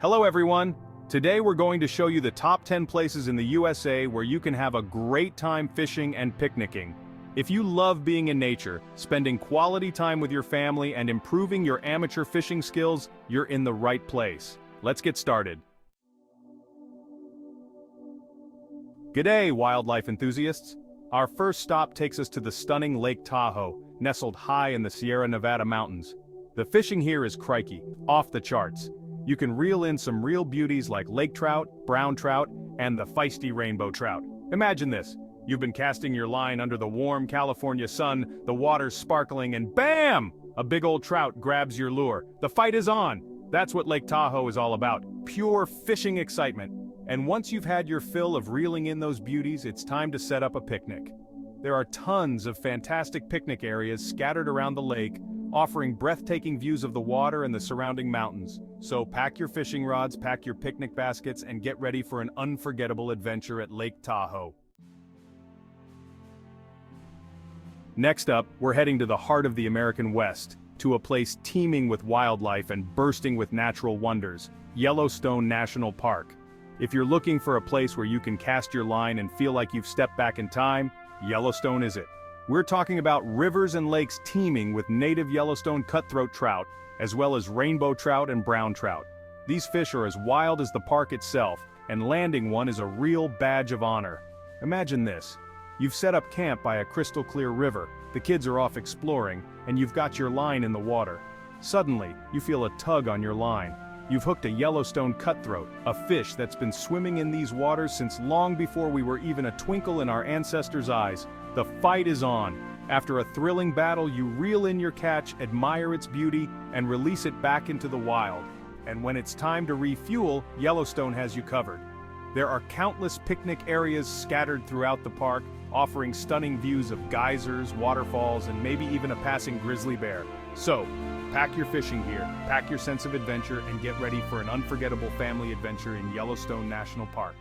Hello everyone! Today we're going to show you the top 10 places in the USA where you can have a great time fishing and picnicking. If you love being in nature, spending quality time with your family and improving your amateur fishing skills, you're in the right place. Let's get started. G'day, wildlife enthusiasts! Our first stop takes us to the stunning Lake Tahoe, nestled high in the Sierra Nevada mountains. The fishing here is crikey, off the charts. You can reel in some real beauties like lake trout, brown trout, and the feisty rainbow trout. Imagine this. You've been casting your line under the warm California sun, the water's sparkling, and BAM! A big old trout grabs your lure. The fight is on. That's what Lake Tahoe is all about. Pure fishing excitement. And once you've had your fill of reeling in those beauties, it's time to set up a picnic. There are tons of fantastic picnic areas scattered around the lake, offering breathtaking views of the water and the surrounding mountains. So pack your fishing rods, pack your picnic baskets, and get ready for an unforgettable adventure at Lake Tahoe. Next up, we're heading to the heart of the American West, to a place teeming with wildlife and bursting with natural wonders, Yellowstone National Park. If you're looking for a place where you can cast your line and feel like you've stepped back in time, Yellowstone is it. We're talking about rivers and lakes teeming with native Yellowstone cutthroat trout, as well as rainbow trout and brown trout. These fish are as wild as the park itself, and landing one is a real badge of honor. Imagine this. You've set up camp by a crystal clear river, the kids are off exploring, and you've got your line in the water. Suddenly, you feel a tug on your line. You've hooked a Yellowstone cutthroat, a fish that's been swimming in these waters since long before we were even a twinkle in our ancestors' eyes. The fight is on. After a thrilling battle, you reel in your catch, admire its beauty, and release it back into the wild. And when it's time to refuel, Yellowstone has you covered. There are countless picnic areas scattered throughout the park, offering stunning views of geysers, waterfalls, and maybe even a passing grizzly bear. So, pack your fishing gear, pack your sense of adventure, and get ready for an unforgettable family adventure in Yellowstone National Park.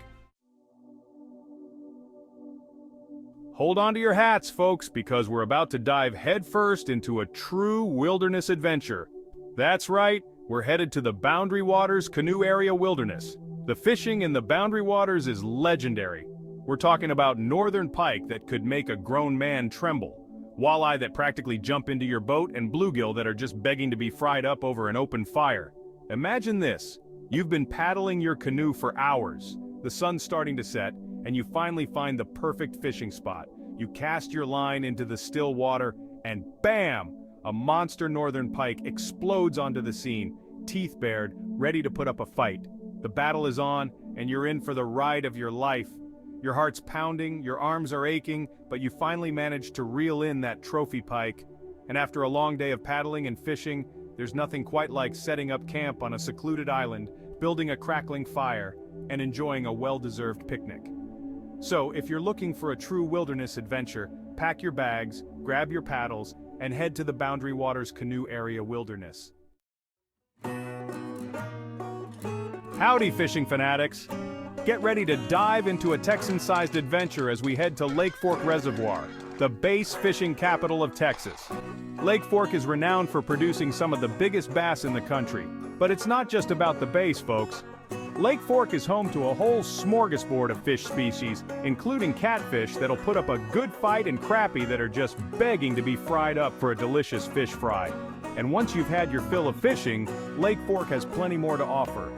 Hold on to your hats, folks, because we're about to dive headfirst into a true wilderness adventure. That's right, we're headed to the Boundary Waters Canoe Area Wilderness. The fishing in the Boundary Waters is legendary. We're talking about northern pike that could make a grown man tremble, walleye that practically jump into your boat, and bluegill that are just begging to be fried up over an open fire. Imagine this. You've been paddling your canoe for hours. The sun's starting to set, and you finally find the perfect fishing spot. You cast your line into the still water, and BAM! A monster northern pike explodes onto the scene, teeth bared, ready to put up a fight. The battle is on, and you're in for the ride of your life. Your heart's pounding, your arms are aching, but you finally manage to reel in that trophy pike. And after a long day of paddling and fishing, there's nothing quite like setting up camp on a secluded island, building a crackling fire, and enjoying a well-deserved picnic. So, if you're looking for a true wilderness adventure, pack your bags, grab your paddles, and head to the Boundary Waters Canoe Area Wilderness. Howdy, fishing fanatics! Get ready to dive into a Texan-sized adventure as we head to Lake Fork Reservoir, the bass fishing capital of Texas. Lake Fork is renowned for producing some of the biggest bass in the country, but it's not just about the bass, folks. Lake Fork is home to a whole smorgasbord of fish species, including catfish that'll put up a good fight and crappie that are just begging to be fried up for a delicious fish fry. And once you've had your fill of fishing, Lake Fork has plenty more to offer.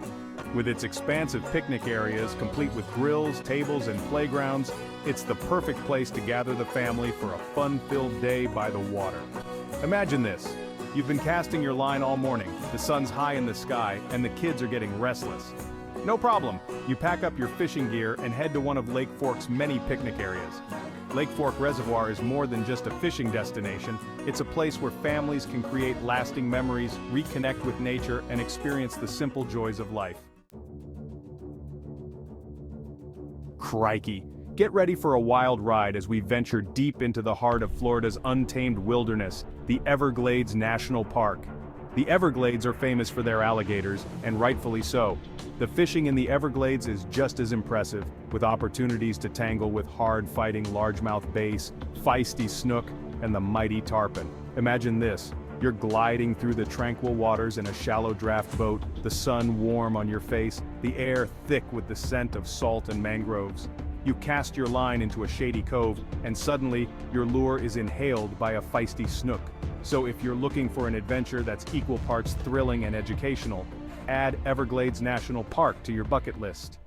With its expansive picnic areas, complete with grills, tables, and playgrounds, it's the perfect place to gather the family for a fun-filled day by the water. Imagine this. You've been casting your line all morning, the sun's high in the sky, and the kids are getting restless. No problem. You pack up your fishing gear and head to one of Lake Fork's many picnic areas. Lake Fork Reservoir is more than just a fishing destination. It's a place where families can create lasting memories, reconnect with nature, and experience the simple joys of life. Crikey! Get ready for a wild ride as we venture deep into the heart of Florida's untamed wilderness, the Everglades National Park. The Everglades are famous for their alligators, and rightfully so. The fishing in the Everglades is just as impressive, with opportunities to tangle with hard-fighting largemouth bass, feisty snook, and the mighty tarpon. Imagine this. You're gliding through the tranquil waters in a shallow draft boat, the sun warm on your face, the air thick with the scent of salt and mangroves. You cast your line into a shady cove, and suddenly, your lure is inhaled by a feisty snook. So if you're looking for an adventure that's equal parts thrilling and educational, add Everglades National Park to your bucket list.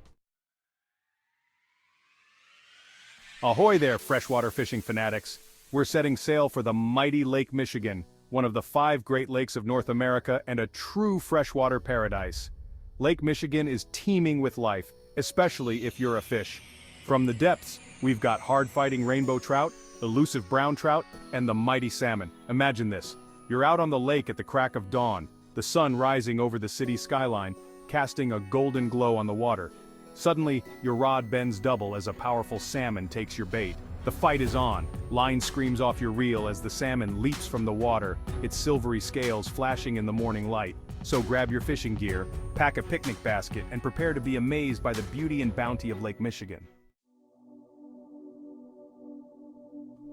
Ahoy there, freshwater fishing fanatics! We're setting sail for the mighty Lake Michigan, one of the 5 Great Lakes of North America and a true freshwater paradise. Lake Michigan is teeming with life, especially if you're a fish. From the depths, we've got hard-fighting rainbow trout, elusive brown trout, and the mighty salmon. Imagine this. You're out on the lake at the crack of dawn, the sun rising over the city skyline, casting a golden glow on the water. Suddenly, your rod bends double as a powerful salmon takes your bait. The fight is on. Line screams off your reel as the salmon leaps from the water, its silvery scales flashing in the morning light. So grab your fishing gear, pack a picnic basket, and prepare to be amazed by the beauty and bounty of Lake Michigan.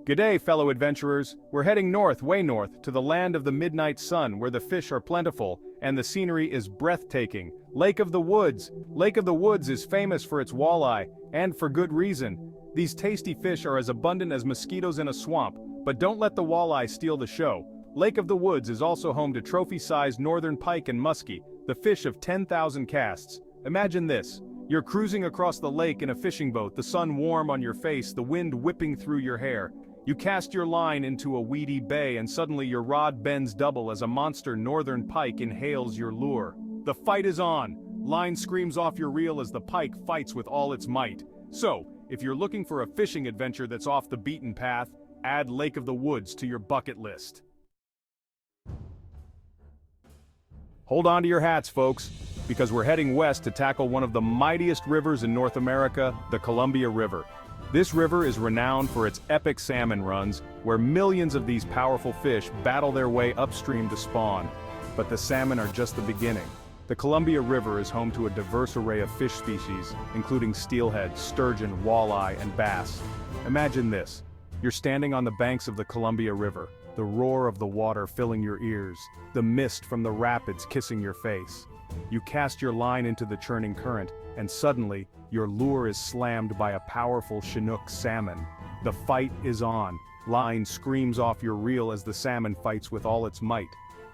G'day, fellow adventurers. We're heading north, way north, to the land of the midnight sun where the fish are plentiful and the scenery is breathtaking. Lake of the Woods. Lake of the Woods is famous for its walleye, and for good reason. These tasty fish are as abundant as mosquitoes in a swamp, but don't let the walleye steal the show. Lake of the Woods is also home to trophy-sized northern pike and muskie, the fish of 10,000 casts. Imagine this. You're cruising across the lake in a fishing boat, the sun warm on your face, the wind whipping through your hair. You cast your line into a weedy bay and suddenly your rod bends double as a monster northern pike inhales your lure. The fight is on. Line screams off your reel as the pike fights with all its might. So, if you're looking for a fishing adventure that's off the beaten path, add Lake of the Woods to your bucket list. Hold on to your hats, folks, because we're heading west to tackle one of the mightiest rivers in North America, the Columbia River. This river is renowned for its epic salmon runs, where millions of these powerful fish battle their way upstream to spawn. But the salmon are just the beginning. The Columbia River is home to a diverse array of fish species, including steelhead, sturgeon, walleye, and bass. Imagine this. You're standing on the banks of the Columbia River, the roar of the water filling your ears, the mist from the rapids kissing your face. You cast your line into the churning current, and suddenly, your lure is slammed by a powerful Chinook salmon. The fight is on. Line screams off your reel as the salmon fights with all its might.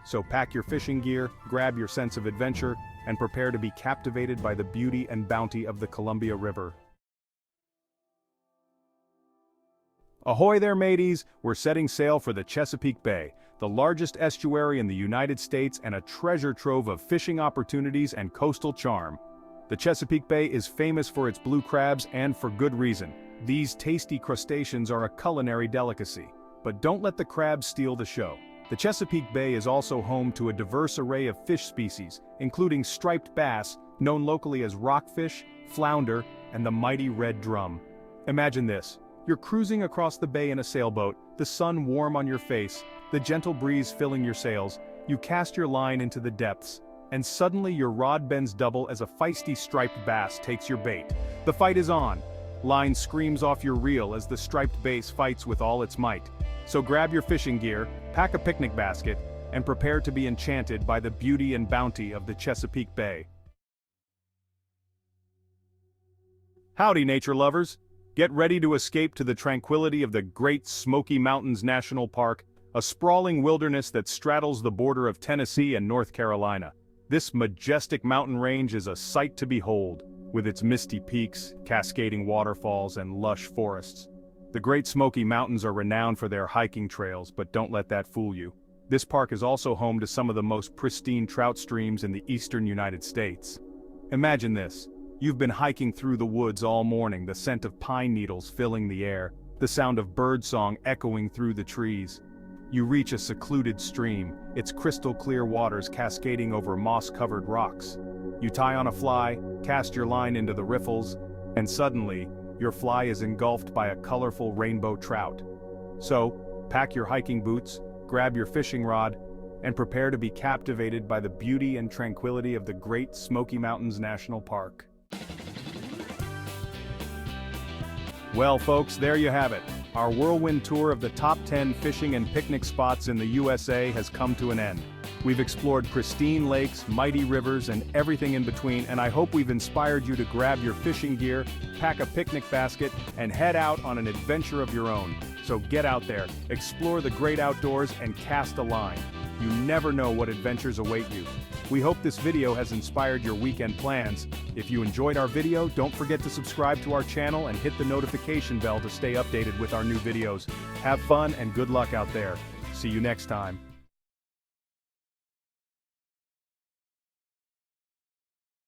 So pack your fishing gear, grab your sense of adventure, and prepare to be captivated by the beauty and bounty of the Columbia River. Ahoy there, mateys! We're setting sail for the Chesapeake Bay, the largest estuary in the United States and a treasure trove of fishing opportunities and coastal charm. The Chesapeake Bay is famous for its blue crabs, and for good reason. These tasty crustaceans are a culinary delicacy. But don't let the crabs steal the show. The Chesapeake Bay is also home to a diverse array of fish species, including striped bass, known locally as rockfish, flounder, and the mighty red drum. Imagine this. You're cruising across the bay in a sailboat, the sun warm on your face, the gentle breeze filling your sails. You cast your line into the depths, and suddenly your rod bends double as a feisty striped bass takes your bait. The fight is on. Line screams off your reel as the striped bass fights with all its might. So grab your fishing gear, pack a picnic basket, and prepare to be enchanted by the beauty and bounty of the Chesapeake Bay. Howdy, nature lovers! Get ready to escape to the tranquility of the Great Smoky Mountains National Park, a sprawling wilderness that straddles the border of Tennessee and North Carolina. This majestic mountain range is a sight to behold, with its misty peaks, cascading waterfalls, and lush forests. The Great Smoky Mountains are renowned for their hiking trails, but don't let that fool you. This park is also home to some of the most pristine trout streams in the eastern United States. Imagine this. You've been hiking through the woods all morning, the scent of pine needles filling the air, the sound of birdsong echoing through the trees. You reach a secluded stream, its crystal-clear waters cascading over moss-covered rocks. You tie on a fly, cast your line into the riffles, and suddenly, your fly is engulfed by a colorful rainbow trout. So, pack your hiking boots, grab your fishing rod, and prepare to be captivated by the beauty and tranquility of the Great Smoky Mountains National Park. Well, folks, there you have it. Our whirlwind tour of the top 10 fishing and picnic spots in the USA has come to an end. We've explored pristine lakes, mighty rivers, and everything in between, and I hope we've inspired you to grab your fishing gear, pack a picnic basket, and head out on an adventure of your own. So get out there, explore the great outdoors, and cast a line. You never know what adventures await you. We hope this video has inspired your weekend plans. If you enjoyed our video, don't forget to subscribe to our channel and hit the notification bell to stay updated with our new videos. Have fun and good luck out there. See you next time.